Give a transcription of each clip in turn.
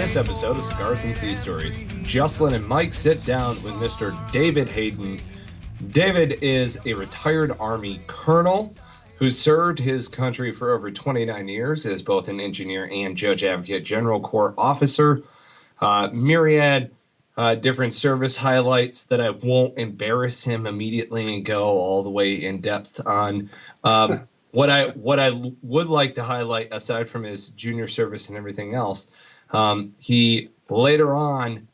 this episode of Cigars and Sea Stories, Jocelyn and Mike sit down with Mr. David Hayden. David is a retired Army colonel who served his country for over 29 years as both an engineer and judge advocate general corps officer. Myriad different service highlights that I won't embarrass him immediately and go all the way in depth on. What I would like to highlight, aside from his junior service and everything else, he later on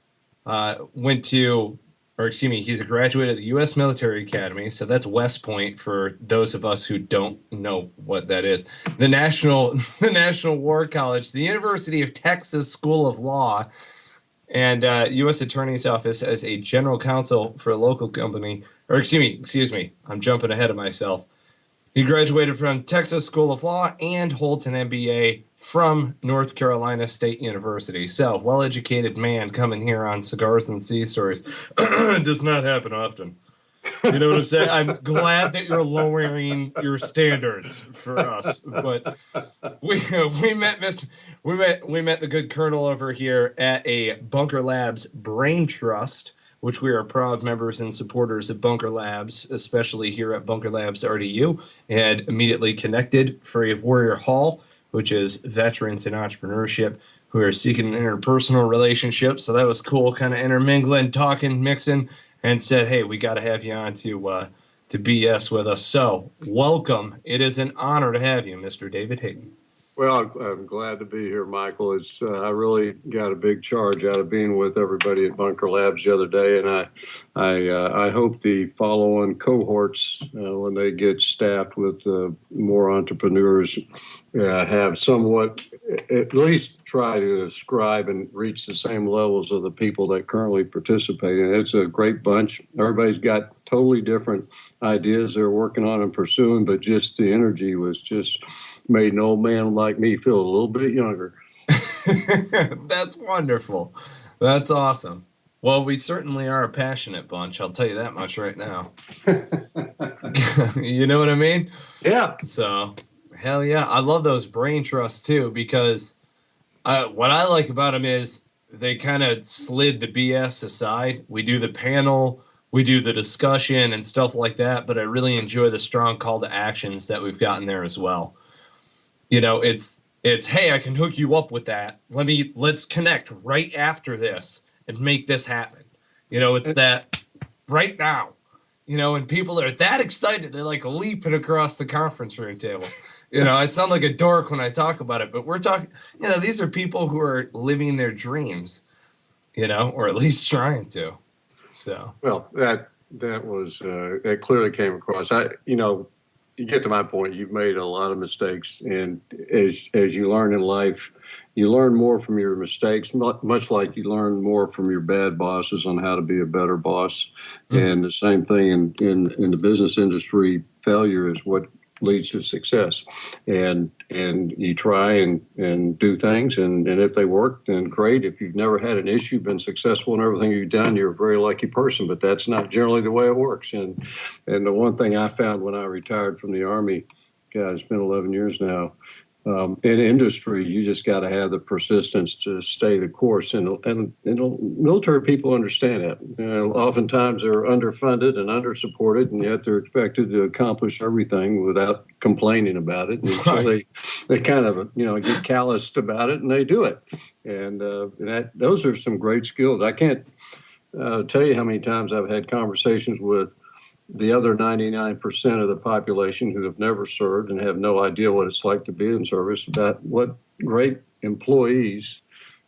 he's a graduate of the U.S. Military Academy, so that's West Point for those of us who don't know what that is. The National War College, the University of Texas School of Law, and U.S. Attorney's Office as a general counsel for a local company. Excuse me, I'm jumping ahead of myself. He graduated from Texas School of Law and holds an MBA from North Carolina State University. So, well-educated man coming here on Cigars and Sea Stories. Does not happen often. You know what I'm saying? I'm glad that you're lowering your standards for us. But we met the good colonel over here at a Bunker Labs Brain Trust, which we are proud members and supporters of Bunker Labs, especially here at Bunker Labs RDU, and immediately connected for a Warrior Hall, which is veterans in entrepreneurship who are seeking an interpersonal relationship. So that was cool, kind of intermingling, talking, mixing, and said, hey, we got to have you on to BS with us. So welcome. It is an honor to have you, Mr. David Hayden. Well, I'm glad to be here, Michael. I really got a big charge out of being with everybody at Bunker Labs the other day, and I hope the follow-on cohorts, when they get staffed with more entrepreneurs, have somewhat, at least try to ascribe and reach the same levels of the people that currently participate. And it's a great bunch. Everybody's got totally different ideas they're working on and pursuing, but just the energy was just made an old man like me feel a little bit younger. That's wonderful. That's awesome. Well, we certainly are a passionate bunch. I'll tell you that much right now. You know what I mean? Yeah. So, hell yeah. I love those brain trusts too, because what I like about them is they kind of slid the BS aside. We do the panel, we do the discussion and stuff like that, but I really enjoy the strong call to actions that we've gotten there as well. You know, it's hey, I can hook you up with that. Let's connect right after this and make this happen. You know, it's that right now. You know, and people are that excited, they're like leaping across the conference room table. You know, I sound like a dork when I talk about it, but we're talking, you know, these are people who are living their dreams, you know, or at least trying to. So well, that was that clearly came across. You get to my point. You've made a lot of mistakes, and as you learn in life, you learn more from your mistakes, much like you learn more from your bad bosses on how to be a better boss. Mm-hmm. And the same thing in the business industry, failure is what leads to success. And you try and do things, and if they work, then great. If you've never had an issue, been successful in everything you've done, you're a very lucky person, but that's not generally the way it works. And the one thing I found when I retired from the Army, God, it's been 11 years now, in industry, you just got to have the persistence to stay the course. And military people understand that. Oftentimes they're underfunded and undersupported, and yet they're expected to accomplish everything without complaining about it. And so they kind of, get calloused about it, and they do it. And those are some great skills. I can't tell you how many times I've had conversations with the other 99% of the population who have never served and have no idea what it's like to be in service about what great employees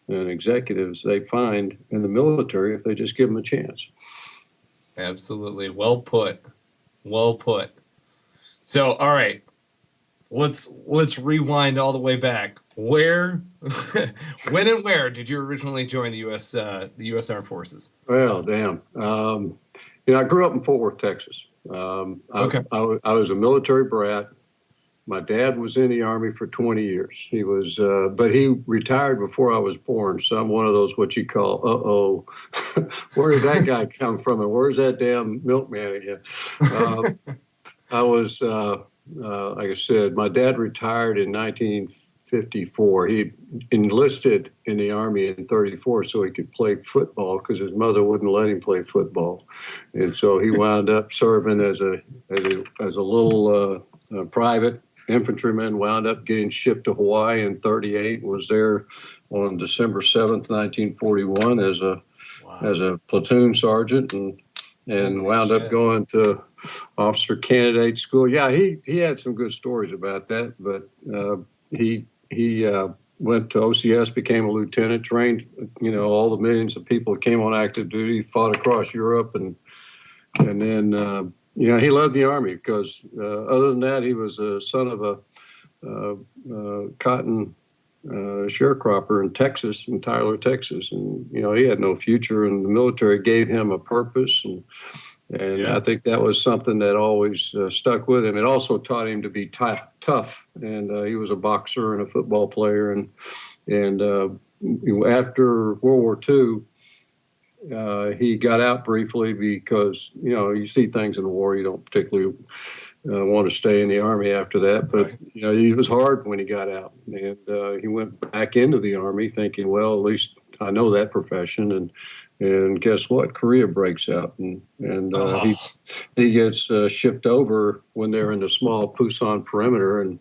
and executives they find in the military if they just give them a chance. Absolutely. Well put. Well put. So, all right, let's rewind all the way back. Where, when and where did you originally join the U.S. Armed Forces? Well, damn. I grew up in Fort Worth, Texas. Okay. I was a military brat. My dad was in the Army for 20 years. He was, but he retired before I was born. So I'm one of those what you call, where did that guy come from, and where's that damn milkman again? I was, like I said, my dad retired in 1950. 1954. He enlisted in the Army in 34 so he could play football because his mother wouldn't let him play football. And so he wound up serving as a little private infantryman, wound up getting shipped to Hawaii in 38, was there on December 7th, 1941 as a platoon sergeant, and wound up going to officer candidate school. Yeah, he had some good stories about that, but he went to OCS, became a lieutenant, trained, all the millions of people that came on active duty, fought across Europe, and then he loved the Army because other than that, he was a son of a cotton sharecropper in Texas, in Tyler, Texas, and he had no future, and the military gave him a purpose, and I think that was something that always stuck with him. It also taught him to be tough, and he was a boxer and a football player, and after World War II, he got out briefly because you see things in the war, you don't particularly want to stay in the Army after that, but right. He was hard when he got out, and he went back into the Army thinking, well, at least I know that profession, and guess what? Korea breaks out, and he gets shipped over when they're in the small Pusan perimeter, and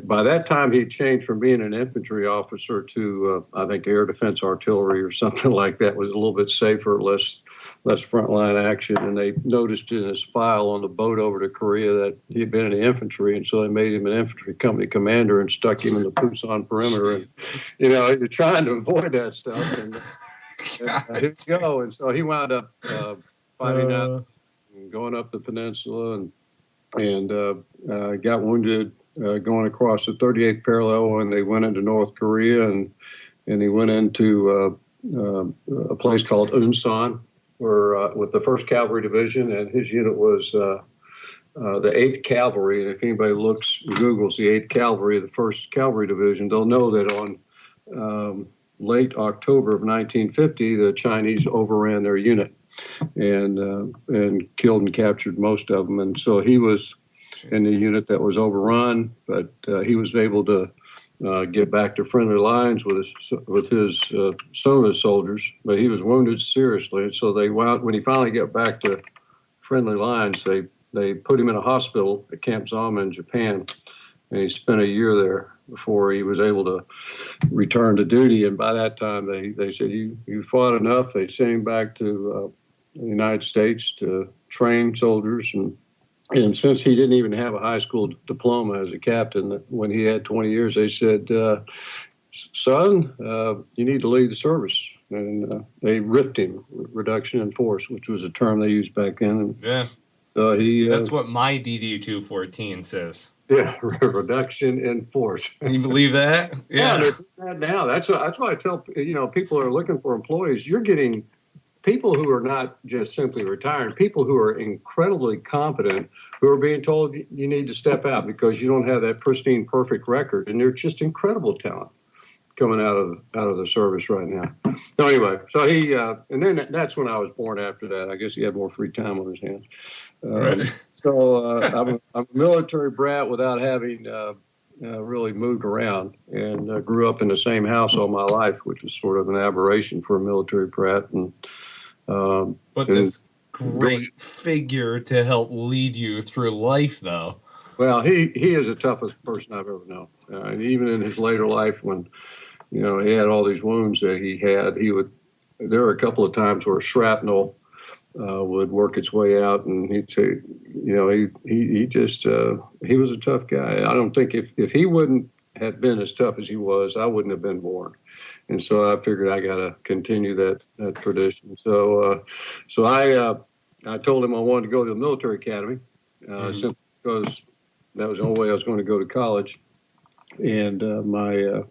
by that time he changed from being an infantry officer to I think air defense artillery or something like that. Was a little bit safer, less frontline action, and they noticed in his file on the boat over to Korea that he had been in the infantry, and so they made him an infantry company commander and stuck him in the Pusan perimeter. And, you're trying to avoid that stuff, and here you go. And so he wound up fighting out and going up the peninsula, and got wounded going across the 38th parallel when they went into North Korea, and he went into a place called Unsan, where with the 1st Cavalry Division, and his unit was the 8th Cavalry. And if anybody Googles the 8th Cavalry, the 1st Cavalry Division, they'll know that on late October of 1950, the Chinese overran their unit and killed and captured most of them. And so he was in the unit that was overrun, but he was able to get back to friendly lines with his some of his soldiers, but he was wounded seriously. And so when he finally got back to friendly lines, they put him in a hospital at Camp Zama in Japan, and he spent a year there before he was able to return to duty. And by that time, they said, you fought enough. They sent him back to the United States to train soldiers. And since he didn't even have a high school diploma as a captain, when he had 20 years, they said, son, you need to leave the service. And they ripped him, reduction in force, which was a term they used back then. Yeah. That's what my DD-214 says. Yeah, reduction in force. Can you believe that? Yeah, they're doing that now. That's why I tell people who are looking for employees, you're getting people who are not just simply retired, people who are incredibly competent, who are being told you need to step out because you don't have that pristine, perfect record, and they're just incredible talent coming out of the service right now. So anyway, so he and then that's when I was born. After that, I guess he had more free time on his hands. Right. So I'm a military brat without having really moved around, and grew up in the same house all my life, which is sort of an aberration for a military brat. But this great figure to help lead you through life, though. Well, he is the toughest person I've ever known. And even in his later life, when he had all these wounds that he had, there were a couple of times where shrapnel would work its way out, and he'd say, he was a tough guy. I don't think if he wouldn't have been as tough as he was, I wouldn't have been born. And so I figured I got to continue that tradition. So I told him I wanted to go to the military academy, simply because that was the only way I was going to go to college. And my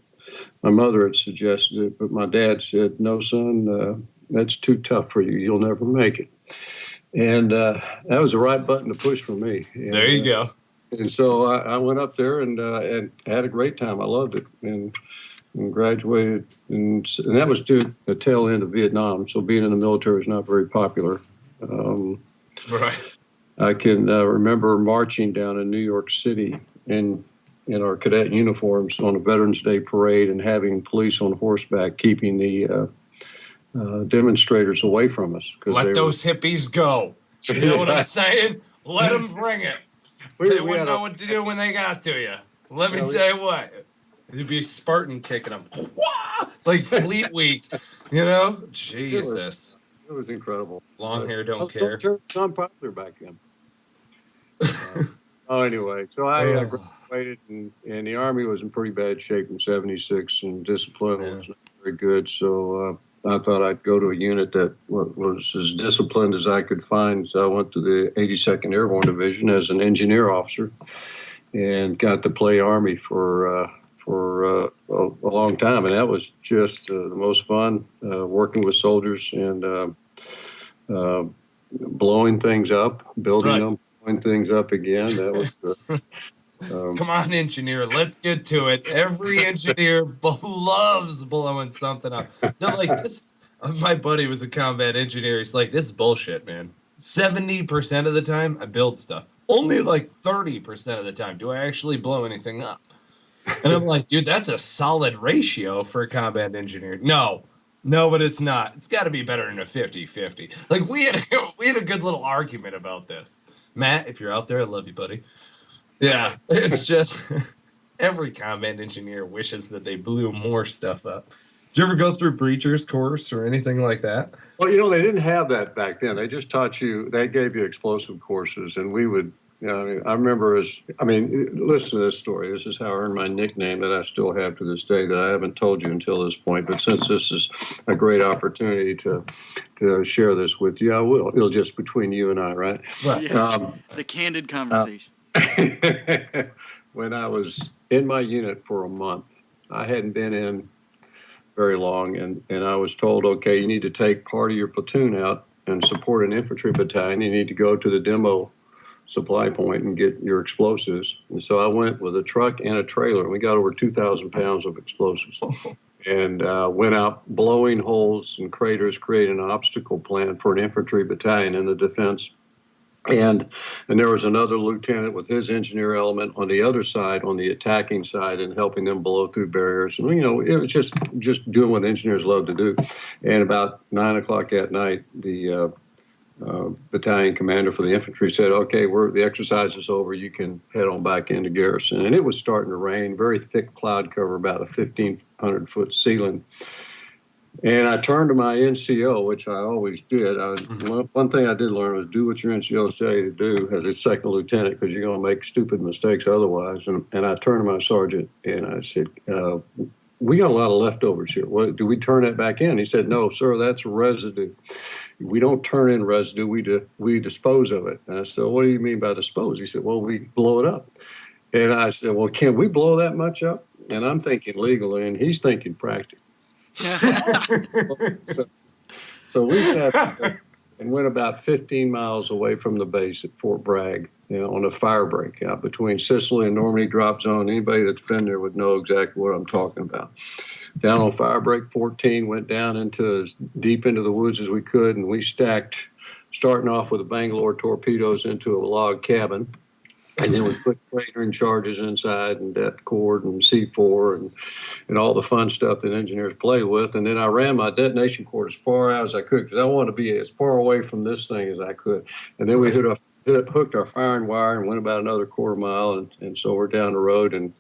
mother had suggested it, but my dad said, no, son, that's too tough for you. You'll never make it. And that was the right button to push for me. And, there you go. And so I went up there and had a great time. I loved it, and graduated. And that was to the tail end of Vietnam. So being in the military was not very popular. Right. I can remember marching down in New York City, and in our cadet uniforms on a Veterans Day parade and having police on horseback keeping the demonstrators away from us. Let those hippies go. You know what I'm saying? Let them bring it. They wouldn't know what to do when they got to you. Let me tell you what. It'd be Spartan kicking them. Like Fleet Week, you know? Jesus. It was incredible. Long hair don't care. Unpopular back then. Anyway, so I graduated, and the Army was in pretty bad shape in '76, and discipline was not very good. So I thought I'd go to a unit that was as disciplined as I could find. So I went to the 82nd Airborne Division as an engineer officer, and got to play Army for a long time, and that was just the most fun, working with soldiers and blowing things up, building them, blowing things up again. That was come on, engineer, let's get to it. Every engineer loves blowing something up. They're like, this. My buddy was a combat engineer. He's like, this is bullshit, man. 70% of the time I build stuff. Only like 30% of the time do I actually blow anything up. And I'm like, dude, that's a solid ratio for a combat engineer. No, but it's not. It's got to be better than a 50-50. Like, we had a good little argument about this. Matt, if you're out there, I love you, buddy. Yeah, it's just every combat engineer wishes that they blew more stuff up. Did you ever go through breacher's course or anything like that? Well, they didn't have that back then. They just taught you, they gave you explosive courses, and we would, I remember listen to this story. This is how I earned my nickname that I still have to this day that I haven't told you until this point. But since this is a great opportunity to share this with you, I will. It'll just between you and I, right? Yeah, the candid conversation. When I was in my unit for a month, I hadn't been in very long, and I was told, okay, you need to take part of your platoon out and support an infantry battalion. You need to go to the demo supply point and get your explosives. And so I went with a truck and a trailer, and we got over 2,000 pounds of explosives. And went out blowing holes and craters, creating an obstacle plan for an infantry battalion in the defense. And there was another lieutenant with his engineer element on the other side, on the attacking side, and helping them blow through barriers. And, it was just doing what engineers love to do. And about 9 o'clock at night, the battalion commander for the infantry said, okay, the exercise is over. You can head on back into garrison. And it was starting to rain, very thick cloud cover, about a 1,500-foot ceiling. And I turned to my NCO, which I always did. One thing I did learn was do what your NCOs tell you to do as a second lieutenant, because you're going to make stupid mistakes otherwise. And I turned to my sergeant and I said, we got a lot of leftovers here. Do we turn that back in? He said, no, sir, that's residue. We don't turn in residue. We dispose of it. And I said, what do you mean by dispose? He said, well, we blow it up. And I said, well, can we blow that much up? And I'm thinking legally, and he's thinking practically. So we sat there and went about 15 miles away from the base at Fort Bragg, on a Firebreak out between Sicily and Normandy drop zone. Anybody that's been there would know exactly what I'm talking about. Down on Firebreak 14, went down as deep into the woods as we could, and we stacked, starting off with the Bangalore torpedoes into a log cabin. And then we put cratering charges inside, and det cord and C4 and all the fun stuff that engineers play with. And then I ran my detonation cord as far out as I could, because I wanted to be as far away from this thing as I could. And then we hooked our firing wire and went about another quarter mile. And so we're down the road, and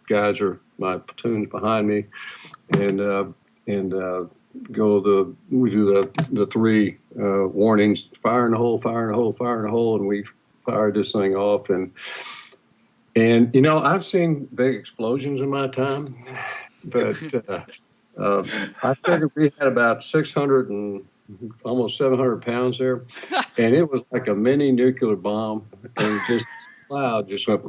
my platoon's behind me. We do the three warnings: fire in the hole, fire in the hole, fire in the hole. And we fired this thing off. And I've seen big explosions in my time, but I figured we had about 600 and almost 700 pounds there, and it was like a mini nuclear bomb, and just cloud just went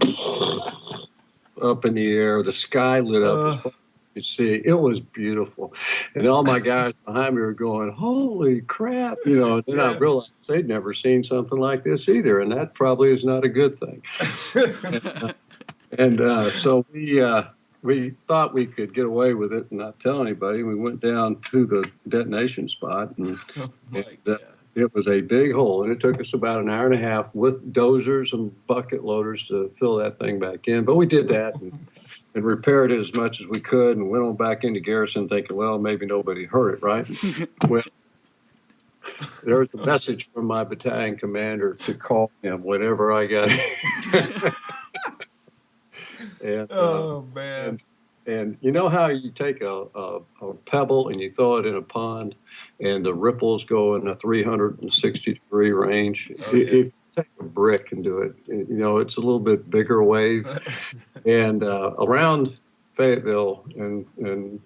up in the air. The sky lit up as far as you could see. It was beautiful, and all my guys behind me were going, "Holy crap!" And then I realized they'd never seen something like this either, and that probably is not a good thing. So we thought we could get away with it and not tell anybody. We went down to the detonation spot, and it was a big hole, and it took us about an hour and a half with dozers and bucket loaders to fill that thing back in. But we did that, and and repaired it as much as we could, and went on back into garrison thinking, well, maybe nobody heard it, right? Well, there was a message from my battalion commander to call him whenever I got and, man. And you know how you take a pebble and you throw it in a pond and the ripples go in a 360-degree range? Oh, yeah. If you take a brick and do it, it's a little bit bigger wave. And around Fayetteville and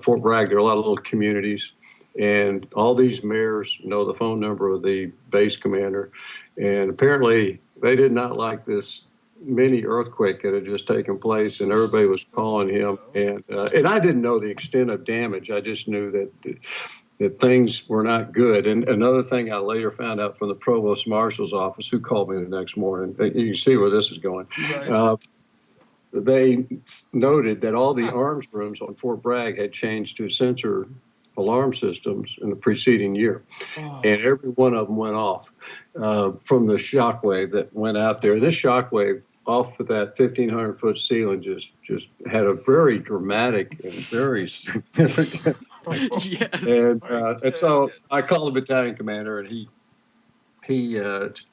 Fort Bragg, there are a lot of little communities. And all these mayors know the phone number of the base commander. And apparently they did not like this mini earthquake that had just taken place, and everybody was calling him. And I didn't know the extent of damage. I just knew that things were not good. And another thing I later found out from the provost marshal's office, who called me the next morning, you can see where this is going. Right. They noted that all the arms rooms on Fort Bragg had changed to sensor alarm systems in the preceding year. Oh. And every one of them went off from the shock wave that went out there. This shock wave off of that 1,500-foot ceiling just had a very dramatic and very significant. Yes. And so I called the battalion commander, and he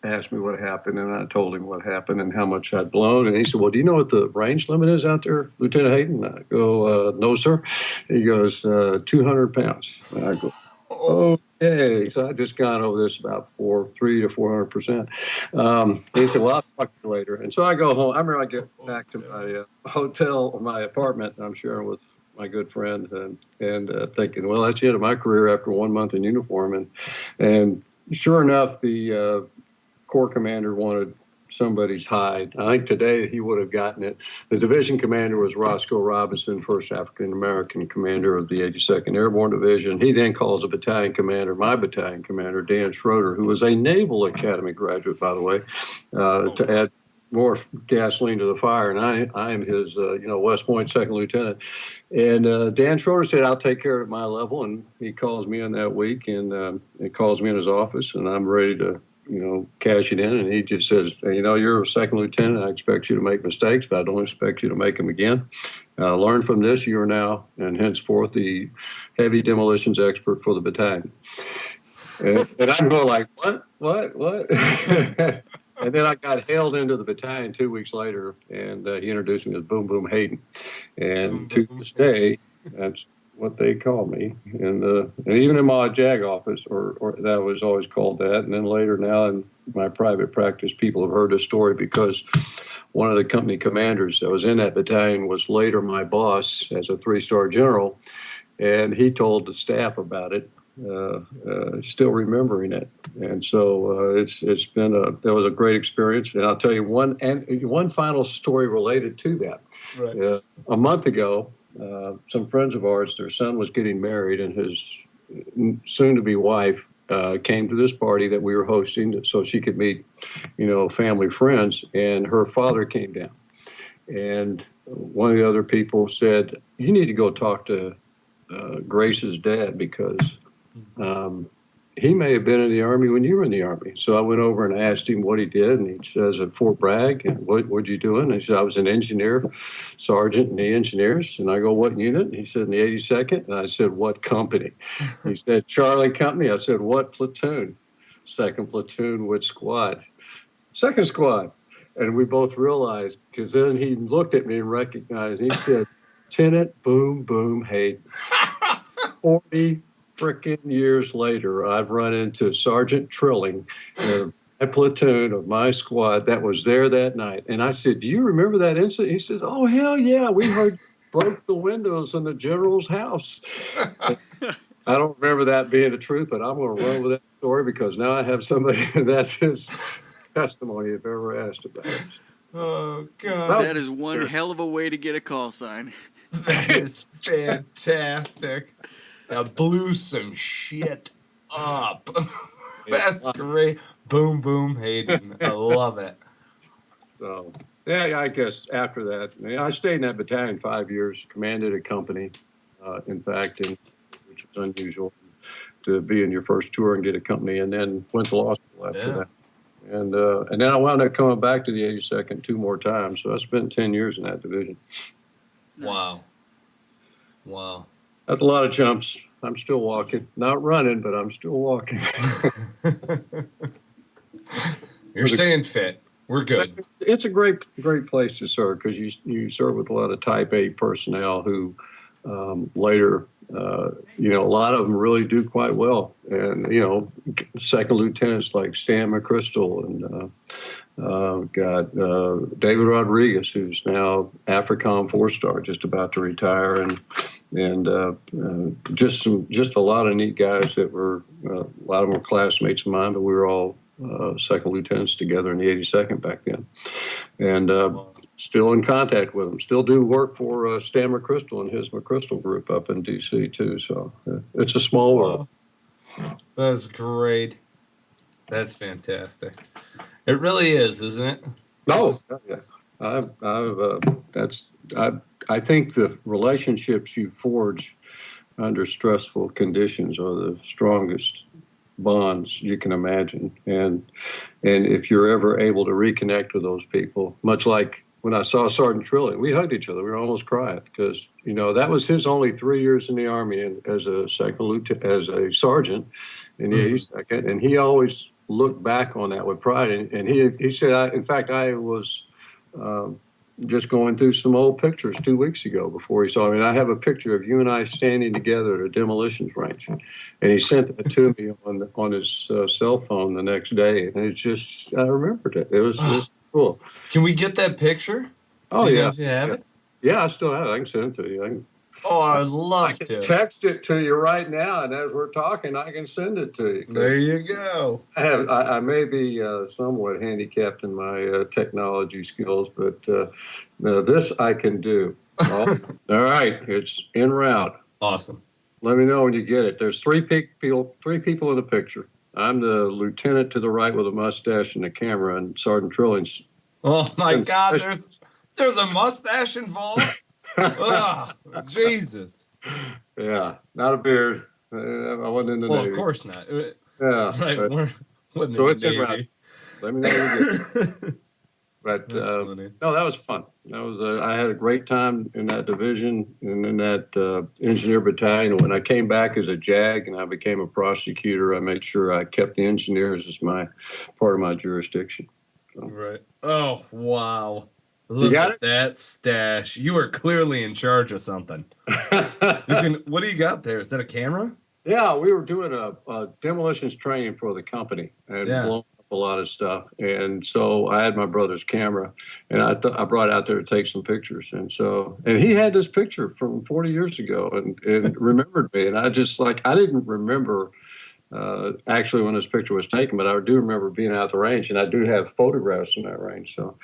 asked me what happened, and I told him what happened and how much I'd blown. And he said, well, do you know what the range limit is out there, Lieutenant Hayden? I go, no, sir. He goes, 200 pounds. And I go, okay. So I just gone over this about 300 to 400%. He said, well, I'll talk to you later. And so I go home. I remember I get back to my hotel or my apartment, and I'm sharing with my good friend and thinking, well, that's the end of my career after 1 month in uniform. And sure enough, the Corps commander wanted somebody's hide. I think today he would have gotten it. The division commander was Roscoe Robinson, first African-American commander of the 82nd Airborne Division. He then calls a battalion commander, my battalion commander, Dan Schroeder, who was a Naval Academy graduate, by the way, to add more gasoline to the fire. And I am his, West Point second lieutenant. And Dan Schroeder said, I'll take care of it at my level. And he calls me in that week, and he calls me in his office, and I'm ready to, cash it in. And he just says, you're a second lieutenant. I expect you to make mistakes, but I don't expect you to make them again. Learn from this. You are now and henceforth the heavy demolitions expert for the battalion. And I'm going like, what? And then I got hailed into the battalion 2 weeks later, and he introduced me as Boom Boom Hayden. And to this day, that's what they call me. And even in my JAG office, or that was always called that. And then later now in my private practice, people have heard this story because one of the company commanders that was in that battalion was later my boss as a 3-star general. And he told the staff about it. Still remembering it, and so it's been that was a great experience. And I'll tell you one final story related to that. Right. A month ago, some friends of ours, their son was getting married, and his soon-to-be wife came to this party that we were hosting so she could meet, family friends. And her father came down, and one of the other people said, "You need to go talk to Grace's dad because." He may have been in the Army when you were in the Army. So I went over and asked him what he did, and he says at Fort Bragg, and what'd you do? And he said, I was an engineer, sergeant in the Engineers. And I go, what unit? And he said, in the 82nd. And I said, what company? He said, Charlie Company. I said, what platoon? Second platoon, which squad? Second squad. And we both realized, because then he looked at me and recognized, he said, Lieutenant Boom Boom Hayden. 40 frickin' years later, I've run into Sergeant Trilling in a platoon of my squad that was there that night. And I said, do you remember that incident? He says, oh, hell yeah, we heard broke the windows in the general's house. I don't remember that being the truth, but I'm going to run with that story because now I have somebody that's his testimony if ever asked about it. Oh, God. That is one hell of a way to get a call sign. That is fantastic. That blew some shit up. That's great. Boom, boom, Hayden. I love it. So, yeah, I guess after that, I stayed in that battalion 5 years, commanded a company, in fact, which was unusual to be in your first tour and get a company, and then went to law school after that. And then I wound up coming back to the 82nd 2 more times, so I spent 10 years in that division. Nice. Wow. Wow. That's a lot of jumps. I'm still walking, not running, but I'm still walking. You're staying fit. We're good. It's a great place to serve because you serve with a lot of Type A personnel who later, a lot of them really do quite well. And, second lieutenants like Stan McChrystal and David Rodriguez, who's now AFRICOM 4-star, just about to retire, and just a lot of neat guys that were a lot of them were classmates of mine, but we were all second lieutenants together in the 82nd back then, and still in contact with them. Still do work for Stan McChrystal and his McChrystal group up in D.C. too. So it's a small world. That's great. That's fantastic. It really is, isn't it? No, I think the relationships you forge under stressful conditions are the strongest bonds you can imagine. And if you're ever able to reconnect with those people, much like when I saw Sergeant Trillian, we hugged each other. We were almost crying because, that was his only 3 years in the Army and as a second lieutenant, as a sergeant in the 82nd. And he always looked back on that with pride. And he said, I was just going through some old pictures 2 weeks ago before he saw me. And I have a picture of you and I standing together at a demolitions range. And he sent it to me on his cell phone the next day. And it's just, I remembered it. It was cool. Can we get that picture? Oh, Do you yeah. know if you have it? Yeah, I still have it. I can send it to you. I'd love I can to. text it to you right now, and as we're talking, I can send it to you. There you go. I may be somewhat handicapped in my technology skills, but this I can do. All right, it's en route. Awesome. Let me know when you get it. There's three people in the picture. I'm the lieutenant to the right with a mustache and a camera, and Sergeant Trillian's. Oh my God! There's a mustache involved. Oh, Jesus. Yeah, not a beard. I wasn't in the Navy. Of course not. Yeah. Right. So it's in route. Let me know when you get it. But no, that was fun. That was I had a great time in that division and in that engineer battalion. When I came back as a JAG and I became a prosecutor, I made sure I kept the engineers as my part of my jurisdiction. So. Right. Oh wow. Look at that stash. You are clearly in charge of something. What do you got there? Is that a camera? Yeah, we were doing a demolitions training for the company and blowing up a lot of stuff. And so I had my brother's camera, and I brought it out there to take some pictures. And he had this picture from 40 years ago and remembered me. And I didn't remember actually when this picture was taken, but I do remember being out the range, and I do have photographs in that range. So,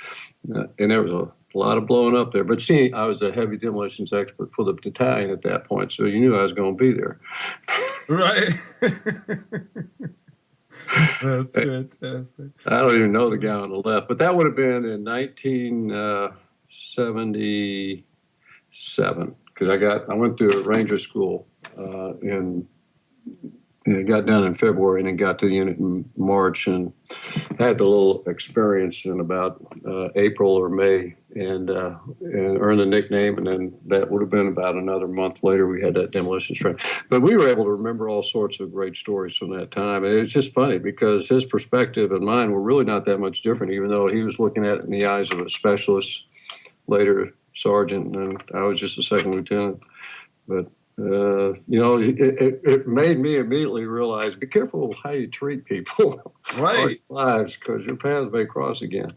and there was a lot of blowing up there. But see, I was a heavy demolitions expert for the battalion at that point, so you knew I was going to be there. Right. That's fantastic. I don't even know the guy on the left, but that would have been in 1977 because I went to Ranger School and got done in February and then got to the unit in March and had the little experience in about April or May and earned a nickname. And then that would have been about another month later we had that demolitions training. But we were able to remember all sorts of great stories from that time. And it's just funny because his perspective and mine were really not that much different, even though he was looking at it in the eyes of a specialist, later sergeant, and I was just a second lieutenant. But it made me immediately realize, be careful how you treat people. Right. Lives, because your paths may cross again.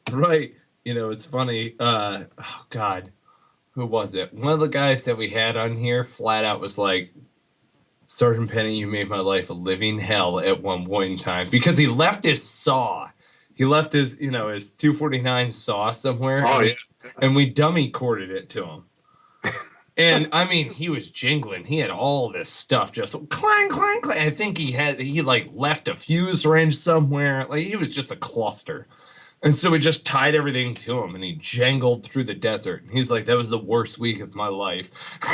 Right. It's funny. Oh, God. Who was it? One of the guys that we had on here flat out was like, Sergeant Penny, you made my life a living hell at one point in time. Because he left his saw. He left his 249 saw somewhere. Oh, yeah. And we dummy corded it to him. And I mean, he was jingling. He had all this stuff just clang, clang, clang. I think he left a fuse wrench somewhere. Like he was just a cluster. And so we just tied everything to him and he jangled through the desert. And he's like, that was the worst week of my life.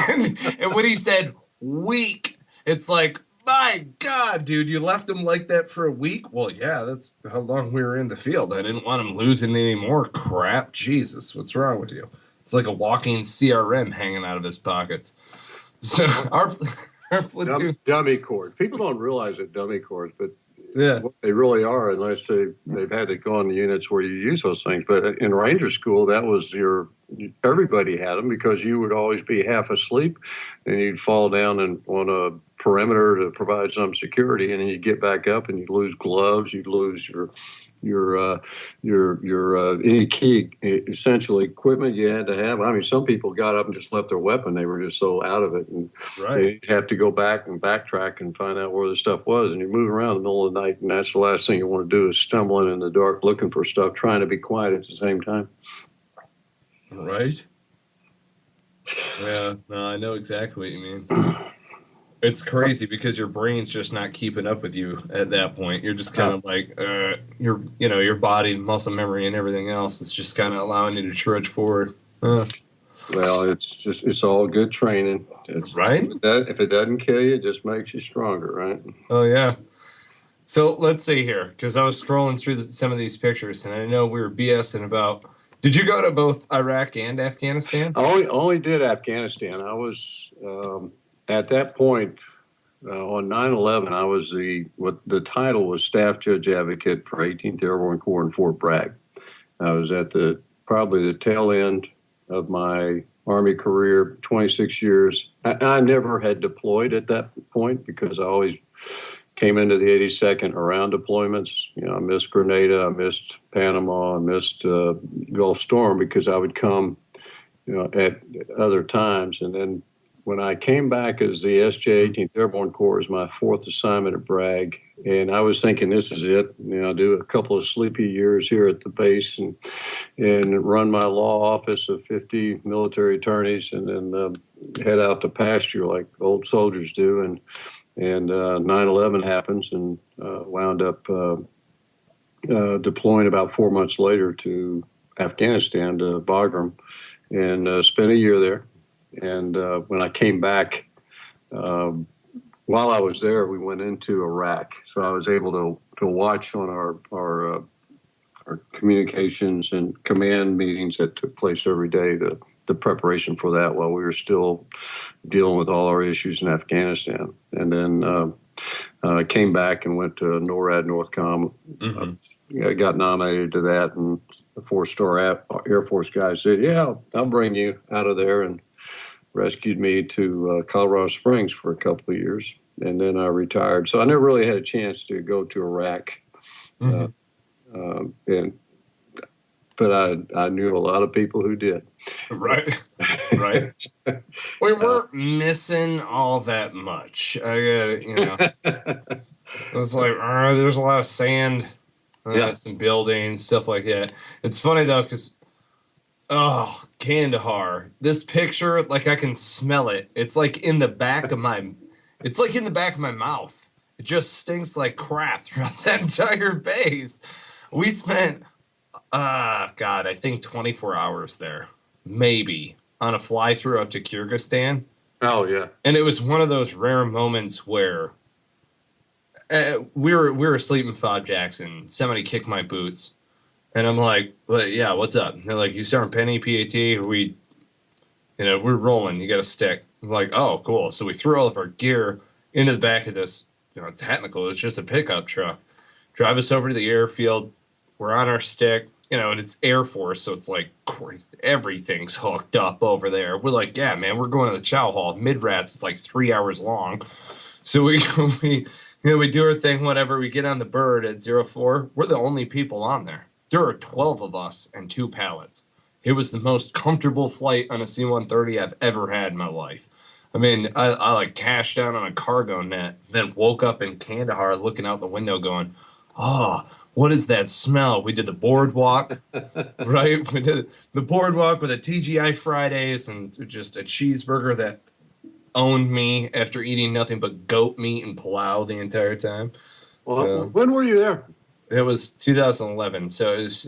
and when he said week, it's like, my God, dude, you left him like that for a week? Well, yeah, that's how long we were in the field. I didn't want him losing any more crap. Jesus, what's wrong with you? It's like a walking CRM hanging out of his pockets. So our platoon, dummy corps. People don't realize that dummy corps, but yeah, what they really are, unless they've had to go on the units where you use those things. But in Ranger School, that was everybody had them, because you would always be half asleep and you'd fall down on a perimeter to provide some security, and then you get back up and you lose gloves, you lose your any key essential equipment you had to have. I mean, some people got up and just left their weapon. They were just so out of it, and they have to go back and backtrack and find out where the stuff was. And you move around in the middle of the night, and that's the last thing you want to do, is stumbling in the dark looking for stuff, trying to be quiet at the same time. Right. Yeah, no, I know exactly what you mean. It's crazy because your brain's just not keeping up with you at that point. You're just kind of like, your body, muscle memory, and everything else is just kind of allowing you to trudge forward. Well, it's all good training. Right? If it doesn't kill you, it just makes you stronger, right? Oh, yeah. So let's see here, because I was scrolling through some of these pictures, and I know we were BSing about. Did you go to both Iraq and Afghanistan? I only did Afghanistan. I was at that point on 9/11. I was what the title was, Staff Judge Advocate for 18th Airborne Corps in Fort Bragg. I was at probably the tail end of my Army career, 26 years. I never had deployed at that point, because I always came into the 82nd around deployments. I missed Grenada, I missed Panama, I missed Gulf Storm, because I would come, at other times. And then when I came back as the SJ 18th Airborne Corps, as my fourth assignment at Bragg, and I was thinking, this is it. Do a couple of sleepy years here at the base and run my law office of 50 military attorneys, and then head out to pasture like old soldiers do. And 9/11 happens, and wound up deploying about 4 months later to Afghanistan, to Bagram, and spent a year there. And when I came back, while I was there, we went into Iraq. So I was able to watch on our communications and command meetings that took place every day, the preparation for that, while we were still dealing with all our issues in Afghanistan. And then I came back and went to NORAD Northcom. I got nominated to that, and the 4-star Air Force guy said, yeah, I'll bring you out of there, and rescued me to Colorado Springs for a couple of years. And then I retired. So I never really had a chance to go to Iraq. But I knew a lot of people who did. Right. We weren't missing all that much. It was like, there's a lot of sand, some buildings, stuff like that. It's funny though, because Kandahar, this picture, like I can smell it. It's like in the back of my mouth. It just stinks like crap throughout that entire base. We spent I think 24 hours there, maybe, on a fly through up to Kyrgyzstan. Oh yeah. And it was one of those rare moments where we were asleep in Fob Jackson. Somebody kicked my boots, and I'm like, "Well, yeah, what's up?" And they're like, "You Sergeant Penny, PAT? We're rolling. You got a stick." I'm like, "Oh, cool." So we threw all of our gear into the back of this. Technical, it's just a pickup truck. Drive us over to the airfield. We're on our stick, and it's Air Force, so it's like everything's hooked up over there. We're like, yeah, man, we're going to the chow hall. Mid-rats, it's like 3 hours long. So we do our thing, whatever. We get on the bird at 04. We're the only people on there. There are 12 of us and 2 pilots. It was the most comfortable flight on a C-130 I've ever had in my life. I mean, I like cashed out on a cargo net, then woke up in Kandahar looking out the window going, oh, what is that smell? We did the boardwalk, right? We did the boardwalk with a TGI Fridays and just a cheeseburger that owned me after eating nothing but goat meat and palau the entire time. Well, when were you there? It was 2011, so it was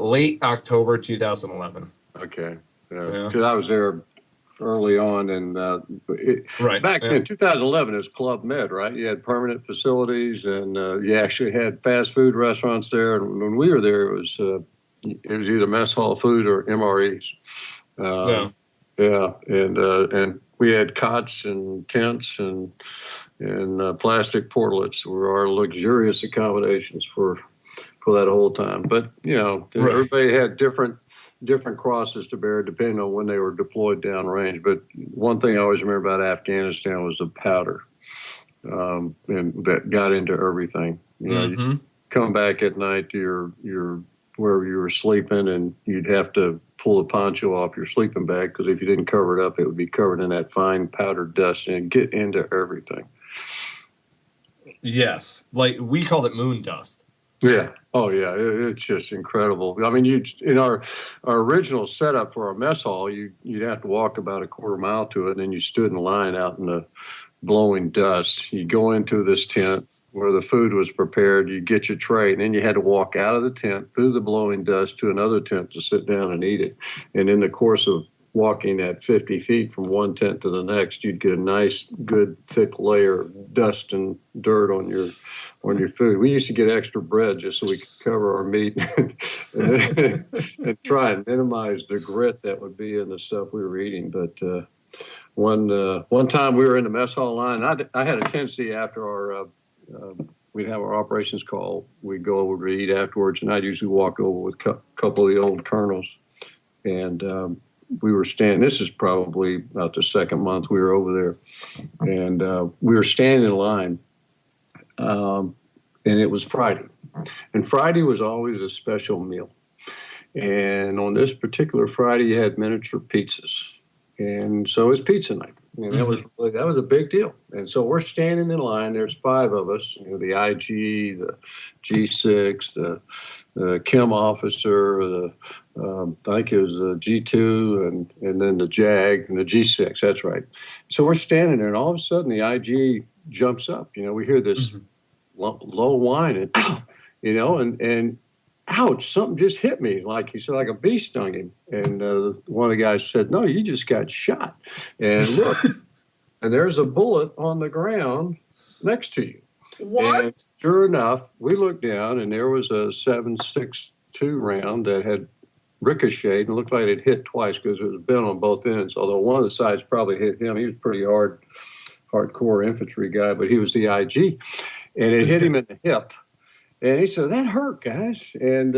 late October 2011. Okay. Because I was there early on, and back then, 2011 is Club Med, right? You had permanent facilities, and you actually had fast food restaurants there. And when we were there, it was it was either mess hall food or MREs. Yeah. Yeah, and we had cots and tents and plastic portlets were our luxurious accommodations for that whole time. But everybody had different crosses to bear depending on when they were deployed downrange. But one thing I always remember about Afghanistan was the powder, and that got into everything. You come back at night to your wherever you were sleeping, and you'd have to pull the poncho off your sleeping bag because if you didn't cover it up, it would be covered in that fine powdered dust and get into everything. Yes, like we called it moon dust. Yeah. Oh, yeah. It's just incredible. I mean, in our original setup for our mess hall, you'd have to walk about a quarter mile to it, and then you stood in line out in the blowing dust. You go into this tent where the food was prepared. You get your tray, and then you had to walk out of the tent through the blowing dust to another tent to sit down and eat it. And in the course of walking at 50 feet from one tent to the next, you'd get a nice, good, thick layer of dust and dirt on your food. We used to get extra bread just so we could cover our meat and try and minimize the grit that would be in the stuff we were eating. But one time we were in the mess hall line. I had a tendency after our we'd have our operations call. We'd go over to eat afterwards, and I'd usually walk over with a couple of the old colonels. And we were standing, this is probably about the second month we were over there, and we were standing in line, and it was Friday. And Friday was always a special meal. And on this particular Friday, you had miniature pizzas. And so it was pizza night. And that was a big deal. And so we're standing in line. There's 5 of us, the IG, the G6, the chem officer, I think it was the G2, and then the JAG and the G6. That's right. So we're standing there, and all of a sudden the IG jumps up. We hear this low whine, and and ouch, something just hit me. Like he said, like a bee stung him. And one of the guys said, no, you just got shot. And look, and there's a bullet on the ground next to you. What? And sure enough, we looked down, and there was a 7.62 round that had ricocheted and looked like it hit twice because it was bent on both ends, although one of the sides probably hit him. He was a pretty hardcore infantry guy, but he was the IG. And it hit him in the hip. And he said, that hurt, guys. And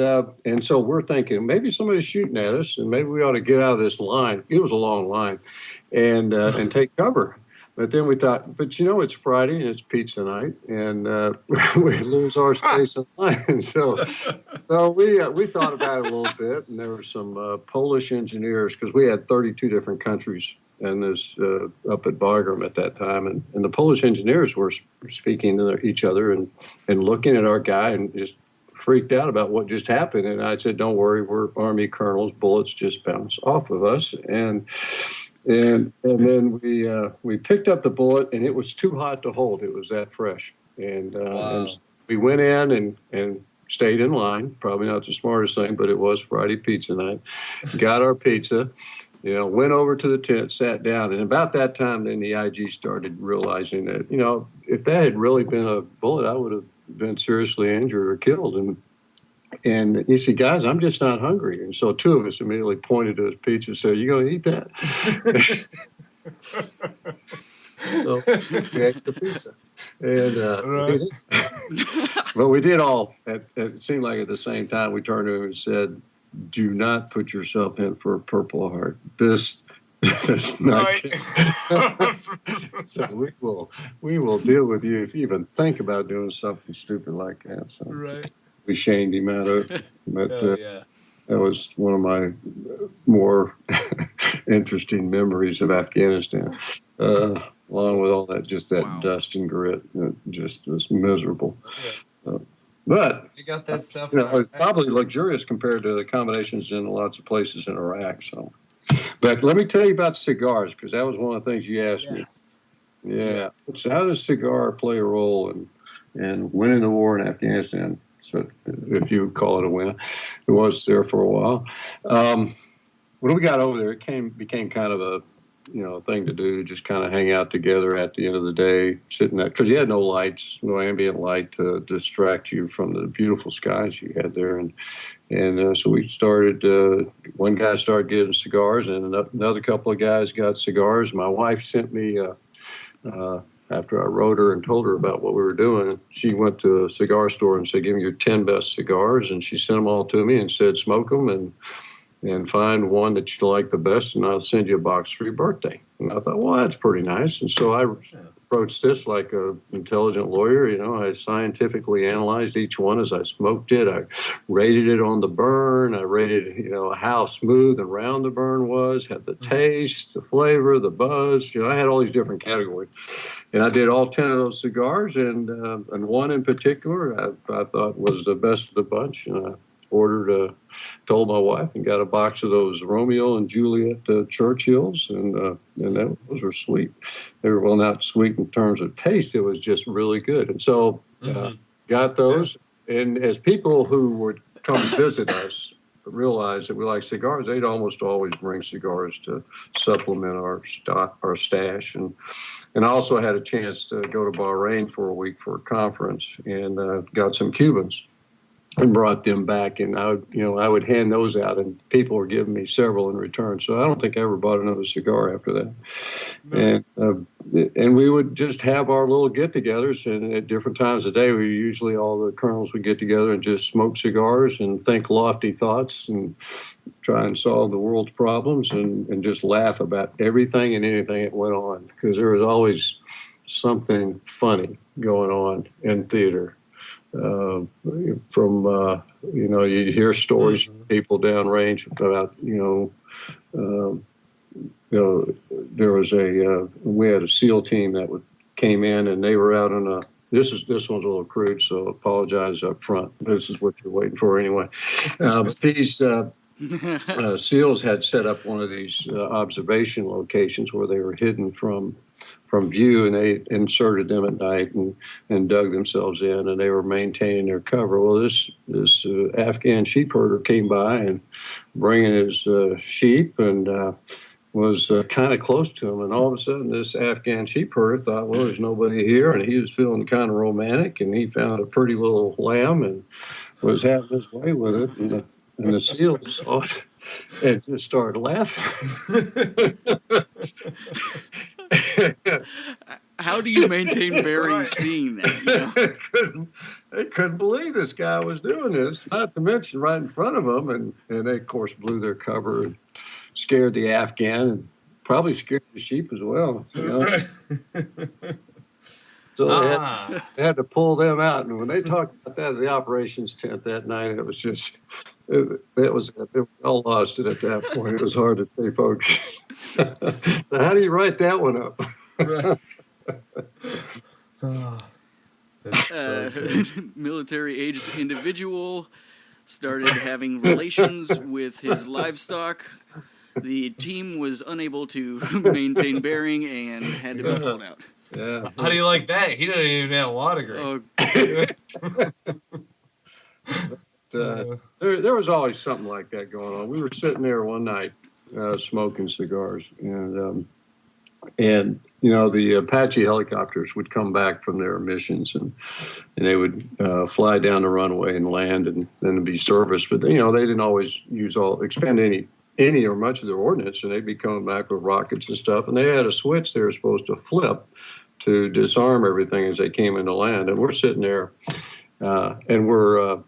so we're thinking, maybe somebody's shooting at us, and maybe we ought to get out of this line. It was a long line, and take cover. But then we thought, but it's Friday, and it's pizza night, and we lose our space in line. So we thought about it a little bit, and there were some Polish engineers, because we had 32 different countries and this up at Bagram at that time, and the Polish engineers were speaking to each other and looking at our guy and just freaked out about what just happened. And I said, "Don't worry, we're Army colonels. Bullets just bounce off of us." And then we picked up the bullet, and it was too hot to hold. It was that fresh, and we went in and stayed in line. Probably not the smartest thing, but it was Friday pizza night. Got our pizza. Went over to the tent, sat down, and about that time, then the IG started realizing that, if that had really been a bullet, I would have been seriously injured or killed. And he said, guys, I'm just not hungry. And so 2 of us immediately pointed to his pizza and said, you going to eat that? So we ate the pizza. And but we did all, it seemed like at the same time, we turned to him and said, do not put yourself in for a Purple Heart. This is not So we will deal with you if you even think about doing something stupid like that. So we shamed him out of it. But that was one of my more interesting memories of Afghanistan. Along with all that, just that dust and grit. It just was miserable. But you got that stuff. It's probably luxurious compared to the accommodations in lots of places in Iraq. So, but let me tell you about cigars, because that was one of the things you asked me. Yeah. Yes. So how does cigar play a role in winning the war in Afghanistan? So, if you would call it a win, it was there for a while. When we got over there, it became kind of thing to do. Just kind of hang out together at the end of the day, sitting there, because you had no lights, no ambient light to distract you from the beautiful skies you had there. And so we started, one guy started getting cigars, and another couple of guys got cigars. My wife sent me, after I wrote her and told her about what we were doing, she went to a cigar store and said, give me your 10 best cigars. And she sent them all to me and said, smoke them and find one that you like the best, and I'll send you a box for your birthday. And I thought, well, that's pretty nice. And so I approached this like an intelligent lawyer. I scientifically analyzed each one as I smoked it. I rated it on the burn. I rated, how smooth and round the burn was, had the taste, the flavor, the buzz. I had all these different categories. And I did all 10 of those cigars, and one in particular I thought was the best of the bunch. And I told my wife, and got a box of those Romeo and Juliet Churchills, and those were sweet. They were, well, not sweet in terms of taste. It was just really good. And so got those. And as people who would come visit us realized that we like cigars, they'd almost always bring cigars to supplement our stash. And I also had a chance to go to Bahrain for a week for a conference, and got some Cubans and brought them back, and I would hand those out, and people were giving me several in return. So I don't think I ever bought another cigar after that. Nice. And we would just have our little get-togethers, and at different times of day, we usually all the colonels would get together and just smoke cigars and think lofty thoughts and try and solve the world's problems, and just laugh about everything and anything that went on, because there was always something funny going on in theater. You'd hear stories from people downrange about, there was we had a SEAL team that came in, and they were out on this one's a little crude, so apologize up front. This is what you're waiting for anyway. But these SEALs had set up one of these observation locations where they were hidden from view, and they inserted them at night and dug themselves in, and they were maintaining their cover. Well, this Afghan sheep herder came by and bringing his sheep, and was kind of close to him, and all of a sudden this Afghan sheep herder thought, well, there's nobody here, and he was feeling kind of romantic, and he found a pretty little lamb and was having his way with it, and the SEALs saw it and just started laughing. How do you maintain bearing seeing that? They couldn't believe this guy was doing this, not to mention right in front of them, and they, of course, blew their cover and scared the Afghan, and probably scared the sheep as well. So they had to pull them out. And when they talked about that at the operations tent that night, it was just, they were all lost at that point. It was hard to stay focused. So how do you write that one up? Military-aged individual started having relations with his livestock. The team was unable to maintain bearing and had to be pulled out. Yeah. How do you like that? He didn't even have a law degree. Oh. There was always something like that going on. We were sitting there one night smoking cigars, and the Apache helicopters would come back from their missions, and they would fly down the runway and land, and then be serviced. But they didn't always expend any or much of their ordnance, and they'd be coming back with rockets and stuff. And they had a switch they were supposed to flip to disarm everything as they came into land. And we're sitting there, and we're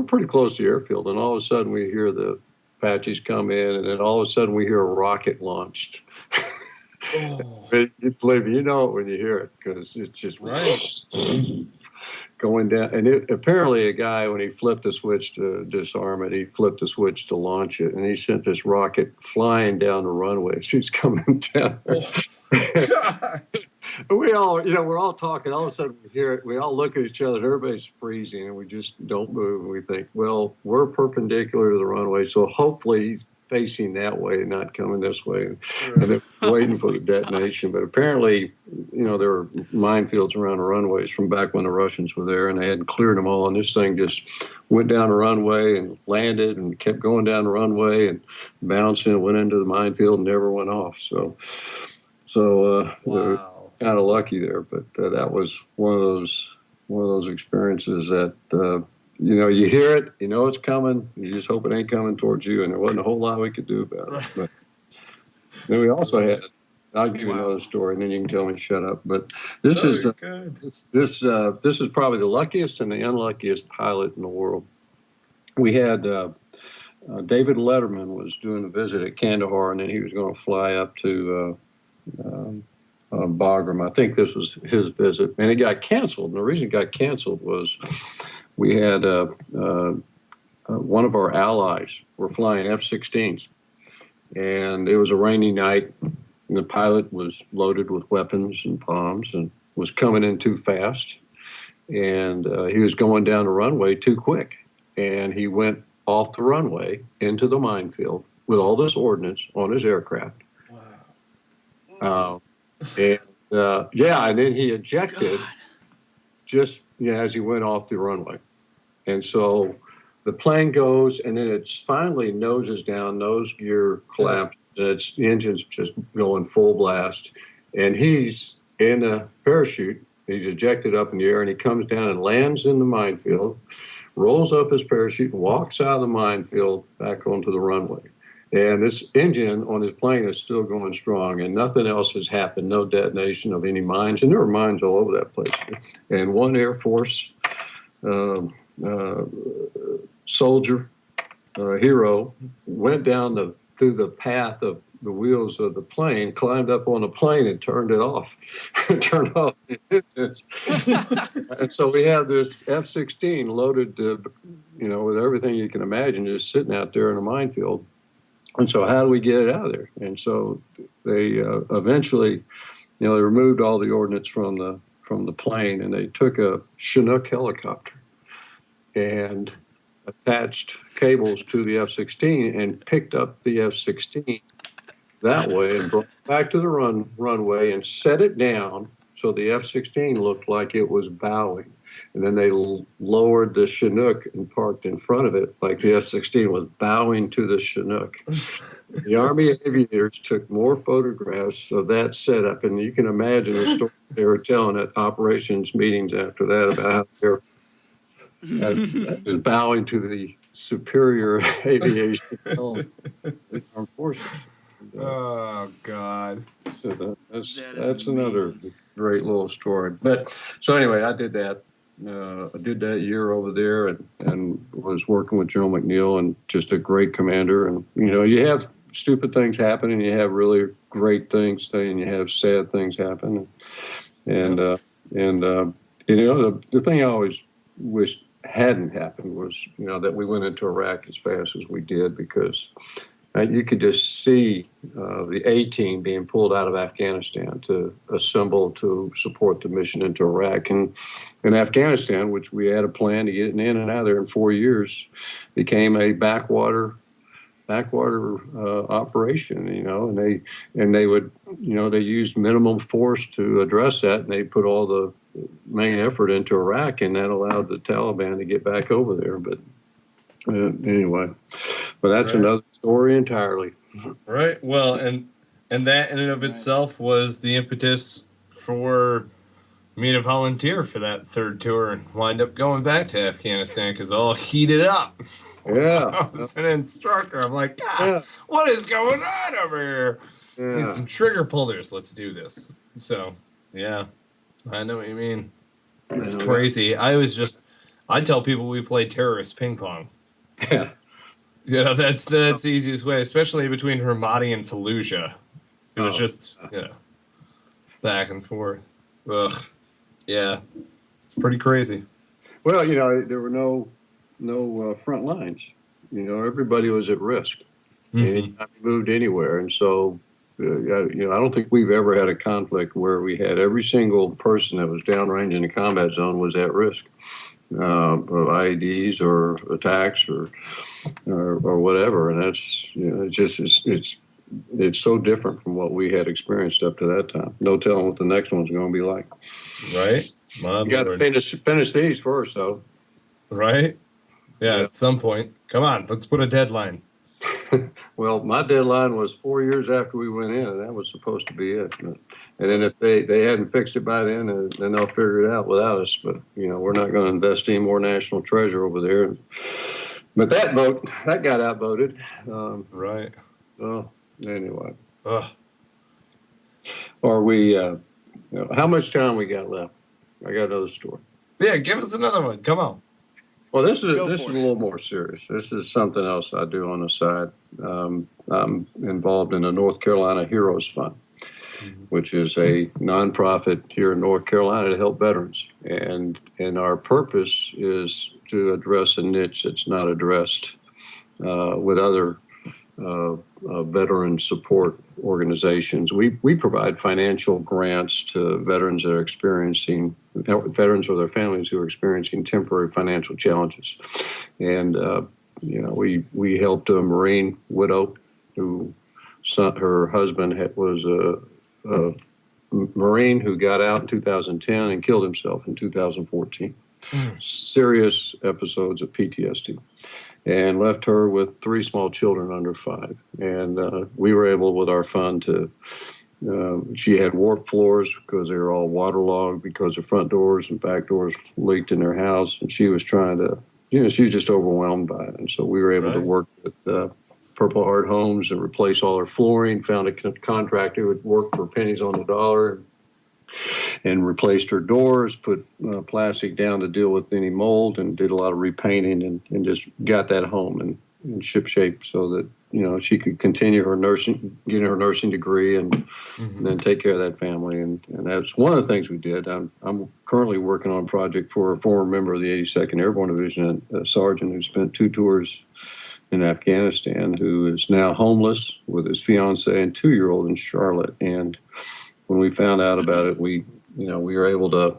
pretty close to the airfield, and all of a sudden we hear the Apaches come in, and then all of a sudden we hear a rocket launched. Oh. Believe me, you know it when you hear it, because it's just going down. And apparently a guy, when he flipped the switch to disarm it, he flipped the switch to launch it, and he sent this rocket flying down the runway as he's coming down. Oh. We all, we're all talking. All of a sudden we hear it. We all look at each other. Everybody's freezing, and we just don't move. And we think, well, we're perpendicular to the runway, so hopefully he's facing that way, not coming this way, and then waiting for the detonation. But apparently, there were minefields around the runways from back when the Russians were there, and they hadn't cleared them all. And this thing just went down the runway and landed and kept going down the runway and bouncing, went into the minefield and never went off. So Wow. kind of lucky there. But that was one of those experiences that. You hear it, it's coming. You just hope it ain't coming towards you, and there wasn't a whole lot we could do about it. But then we also had. I'll give you another story, and then you can tell me to shut up. But this is probably the luckiest and the unluckiest pilot in the world. We had David Letterman was doing a visit at Kandahar, and then he was going to fly up to Bagram. I think this was his visit, and it got canceled. And the reason it got canceled was. We had one of our allies were flying F-16s, and it was a rainy night, and the pilot was loaded with weapons and bombs and was coming in too fast, and he was going down the runway too quick, and he went off the runway into the minefield with all this ordnance on his aircraft. Wow. And then he ejected just as he went off the runway. And so the plane goes, and then it's finally noses down, nose gear collapsed, and the engine's just going full blast. And he's in a parachute. He's ejected up in the air, and he comes down and lands in the minefield, rolls up his parachute, and walks out of the minefield back onto the runway. And this engine on his plane is still going strong, and nothing else has happened, no detonation of any mines. And there were mines all over that place. And one Air Force soldier, hero, went down through the path of the wheels of the plane, climbed up on the plane and turned it off. Turned off the engines. And so we have this F-16 loaded, with everything you can imagine, just sitting out there in a minefield. And so how do we get it out of there? And so they eventually, they removed all the ordnance from the plane, and they took a Chinook helicopter and attached cables to the F-16 and picked up the F-16 that way and brought it back to the runway and set it down so the F-16 looked like it was bowing. And then they lowered the Chinook and parked in front of it like the F-16 was bowing to the Chinook. The Army aviators took more photographs of that setup, and you can imagine the story they were telling at operations meetings after that about how they're is bowing to the superior aviation of the armed forces. Oh God! So that's another great little story. But so anyway, I did that. I did that year over there, and was working with General McNeil, and just a great commander. And you have stupid things happen, and you have really great things, and you have sad things happen. And the thing I always wished hadn't happened was that we went into Iraq as fast as we did, because you could just see the A-team being pulled out of Afghanistan to assemble to support the mission into Iraq. And in Afghanistan, which we had a plan to get in and out of there in 4 years, became a backwater operation, and they would, they used minimum force to address that, and they put all the main effort into Iraq, and that allowed the Taliban to get back over there. But anyway, but that's another story entirely. Right. Well, and that in and of itself was the impetus for me to volunteer for that third tour and wind up going back to Afghanistan because all heated up. Yeah. I was an instructor. I'm like, what is going on over here? Yeah. Need some trigger pullers. Let's do this. So, yeah, I know what you mean. It's crazy. I tell people we play terrorist ping pong. Yeah. That's the easiest way, especially between Ramadi and Fallujah. It was just, back and forth. Ugh. Yeah. It's pretty crazy. Well, there were no front lines. Everybody was at risk. Mm-hmm. And you moved anywhere. And so, I don't think we've ever had a conflict where we had every single person that was downrange in the combat zone was at risk of IEDs or attacks or whatever. And that's, it's so different from what we had experienced up to that time. No telling what the next one's going to be like. Right. You got to finish these first, though. Right. Yeah, at some point. Come on, let's put a deadline. Well, my deadline was 4 years after we went in, and that was supposed to be it. And then if they hadn't fixed it by then, then they'll figure it out without us. But, we're not going to invest any more national treasure over there. But that got outvoted. Right. Oh, anyway. Ugh. Are we, how much time we got left? I got another story. Yeah, give us another one. Come on. Well, this is a little more serious. This is something else I do on the side. I'm involved in the North Carolina Heroes Fund, which is a nonprofit here in North Carolina to help veterans. And our purpose is to address a niche that's not addressed with other veteran support organizations. We provide financial grants to veterans that are experiencing, veterans or their families who are experiencing temporary financial challenges. And, we helped a Marine widow who her husband was a Marine who got out in 2010 and killed himself in 2014. Serious episodes of PTSD. And left her with 3 small children under 5. And we were able, with our fund, to, she had warped floors because they were all waterlogged because the front doors and back doors leaked in their house. And she was trying to, she was just overwhelmed by it. And so we were able to work with Purple Heart Homes and replace all her flooring, found a contractor who would work for pennies on the dollar, and replaced her doors, put plastic down to deal with any mold, and did a lot of repainting and just got that home in ship shape so that, she could continue her nursing, get her nursing degree and then take care of that family. And that's one of the things we did. I'm currently working on a project for a former member of the 82nd Airborne Division, a sergeant who spent 2 tours in Afghanistan, who is now homeless with his fiance and 2-year-old in Charlotte. And when we found out about it, we were able to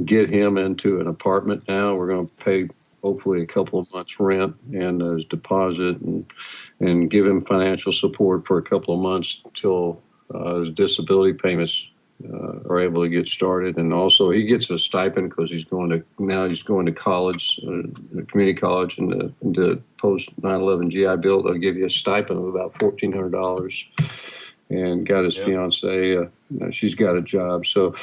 get him into an apartment now. We're going to pay hopefully a couple of months rent and his deposit and give him financial support for a couple of months until his disability payments are able to get started. And also he gets a stipend because he's going to college, community college, and the post 9/11 GI Bill, they'll give you a stipend of about $1,400. And got his fiance, she's got a job. So,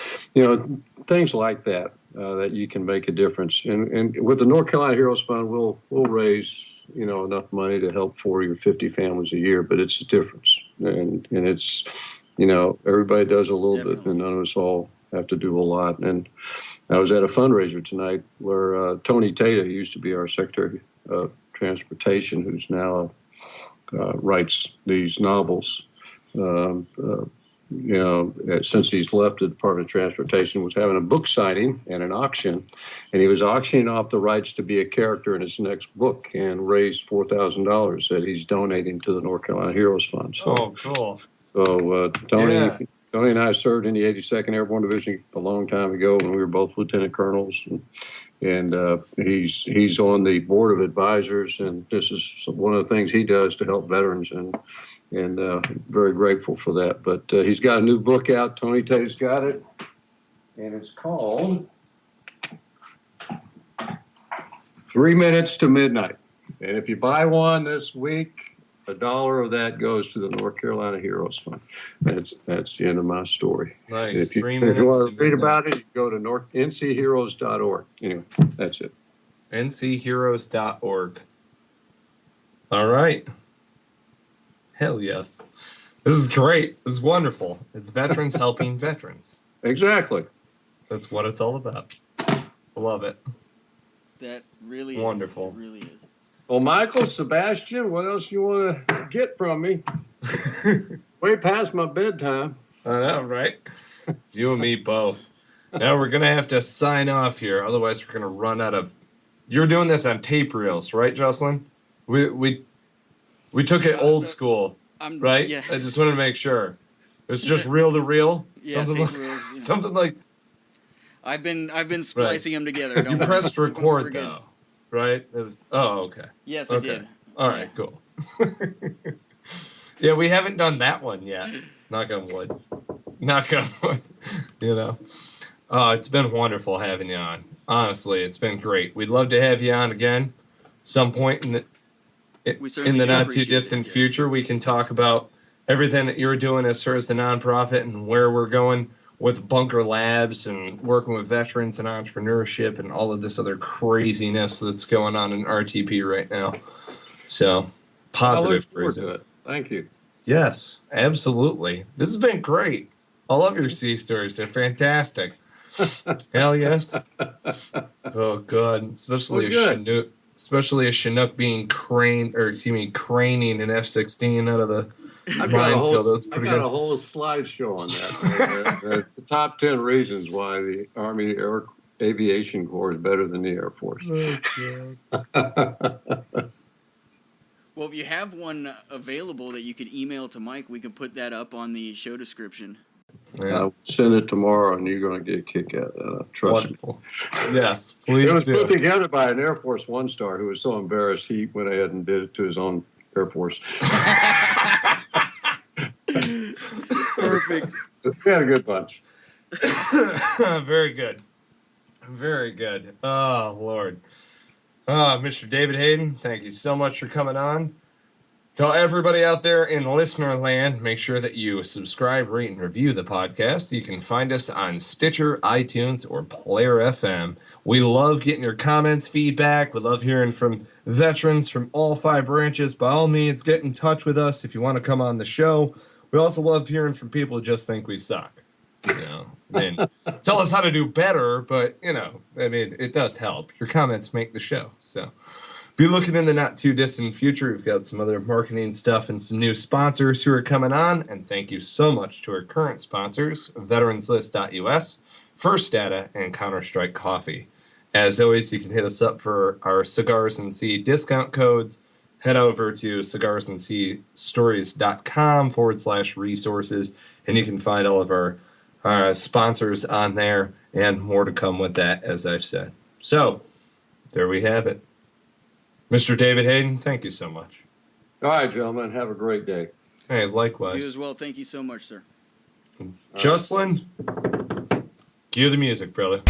things like that, that you can make a difference. And with the North Carolina Heroes Fund, we'll raise, enough money to help 40 or 50 families a year, but it's a difference. And it's, everybody does a little bit, and none of us all have to do a lot. And I was at a fundraiser tonight where Tony Tata, who used to be our Secretary of Transportation, who's now writes these novels, since he's left the Department of Transportation, was having a book signing and an auction, and he was auctioning off the rights to be a character in his next book and raised $4,000 that he's donating to the North Carolina Heroes Fund. So, cool. So Tony and I served in the 82nd Airborne Division a long time ago when we were both lieutenant colonels, and he's on the board of advisors, and this is one of the things he does to help veterans, and very grateful for that. But he's got a new book out. Tony Tay's got it, and it's called 3 Minutes to Midnight. And if you buy one this week, $1 of that goes to the North Carolina Heroes Fund. That's the end of my story. Nice. If you want to read about it, you go to ncheroes.org. Anyway, that's it. ncheroes.org. All right. Hell yes. This is great. This is wonderful. It's veterans helping veterans. Exactly. That's what it's all about. Love it. That really wonderful. Is. It really is. Well, Michael, Sebastian, what else you want to get from me? Way past my bedtime. I know, right? You and me both. Now we're going to have to sign off here. Otherwise, we're going to run out of... You're doing this on tape reels, right, Jocelyn? We took it old school. right? Yeah. I just wanted to make sure. It's just reel to reel. Yeah, Something tape like, reels, yeah. something like I've been splicing them together. Don't you worry. pressed We're record good. though, right? It was. Oh, okay. Yes, Okay. I did. All right, cool. Yeah, we haven't done that one yet. Knock on wood. Knock on wood. You know. It's been wonderful having you on. Honestly, it's been great. We'd love to have you on again some point We in certainly the do not too appreciate distant it, yes. future. We can talk about everything that you're doing as far as the nonprofit and where we're going with Bunker Labs and working with veterans and entrepreneurship and all of this other craziness that's going on in RTP right now. So, positive craziness. Thank you. Yes, absolutely. This has been great. I love your sea stories. They're fantastic. Hell yes. Oh god, especially a Chinook being craning an F-16 out of the minefield. That's pretty good. A whole slideshow on that. The top 10 reasons why the Army Aviation Corps is better than the Air Force. Well, if you have one available that you could email to Mike, we can put that up on the show description. Yeah. I'll send it tomorrow, and you're going to get a kick out of it. Trust me. Wonderful. Yes, please. It was do. put together by an Air Force one-star who was so embarrassed he went ahead and did it to his own Air Force. Perfect. We had a good bunch. Very good. Very good. Oh, Lord. Mr. David Hayden, thank you so much for coming on. Tell everybody out there in listener land, make sure that you subscribe, rate, and review the podcast. You can find us on Stitcher, iTunes, or Player FM. We love getting your comments, feedback. We love hearing from veterans from all 5 branches. By all means, get in touch with us if you want to come on the show. We also love hearing from people who just think we suck. You know, and tell us how to do better, but, you know, I mean, it does help. Your comments make the show, so... Be looking in the not too distant future. We've got some other marketing stuff and some new sponsors who are coming on. And thank you so much to our current sponsors, veteranslist.us, First Data, and Counter-Strike Coffee. As always, you can hit us up for our Cigars and Sea discount codes. Head over to cigarsandseastories.com/resources, and you can find all of our sponsors on there and more to come with that, as I've said. So, there we have it. Mr. David Hayden, thank you so much. All right, gentlemen. Have a great day. Hey, likewise. You as well. Thank you so much, sir. Jocelyn, cue the music, brother.